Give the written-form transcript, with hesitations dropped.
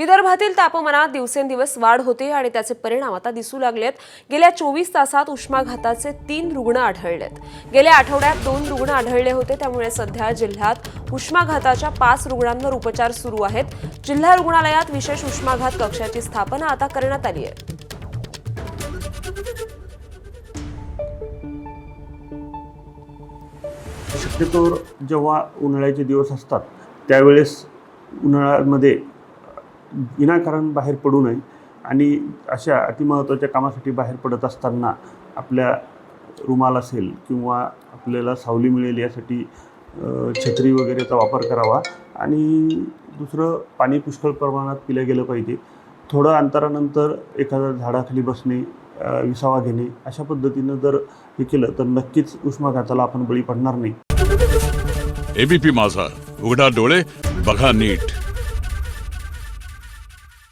विदर्भातील तापमानात दिवसेंदिवस वाढ होते आणि त्याचे परिणाम आता दिसू लागलेत। गेल्या 24 तासात उष्माघाताचे 3 रुग्ण आढळलेत। गेल्या आठवड्यात 2 रुग्ण आढळले होते, त्यामुळे सध्या जिल्ह्यात उष्माघाताच्या 5 रुग्णांवर उपचार सुरू आहेत। जिल्हा रुग्णालयात विशेष उष्माघात कक्षाची स्थापना आता करण्यात आली आहे। शक्यतोवर जेव्हा उन्हाळ्याचे दिवस असतात त्यावेळेस उन्हाळ्यामध्ये विनाकारण बाहेर पडू नये आणि अशा अतिमहत्त्वाच्या कामासाठी बाहेर पडत असताना आपल्या रुमाल असेल किंवा आपल्याला सावली मिळेल यासाठी छत्री वगैरेचा वापर करावा आणि दुसरं पाणी पुष्कळ प्रमाणात पिलं गेलं पाहिजे। थोडं अंतरानंतर एखाद्या झाडाखाली बसणे, विसावा घेणे अशा पद्धतीनं जर हे केलं तर नक्कीच उष्माघाताला आपण बळी पडणार नाही। एबीपी माझा, उघडा डोळे बघा नीट।